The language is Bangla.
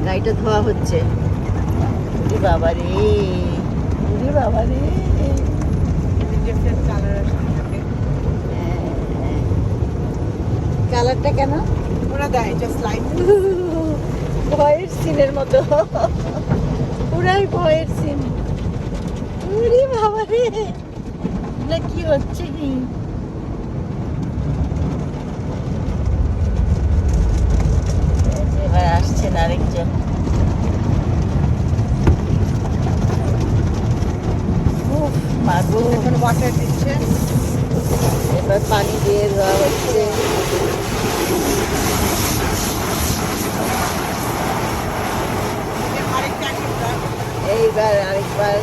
গাড়িটা ধোয়া হচ্ছে। ওরে বাবা রে, ওরে বাবা রে। কালারটা কেন ওরা দেয় জাস্ট লাইট। ভয়ের সিনের মতো, পুরাই ভয়ের সিন। ওরে বাবা রে, না কি হচ্ছে কি? এবার আসছেন আরেকজন। উফ, মাগো, এখন ওয়াটার দিচ্ছে। এবার পানি দিয়ে ধোয়া হচ্ছে। আরেকটা এইবার আরেকবার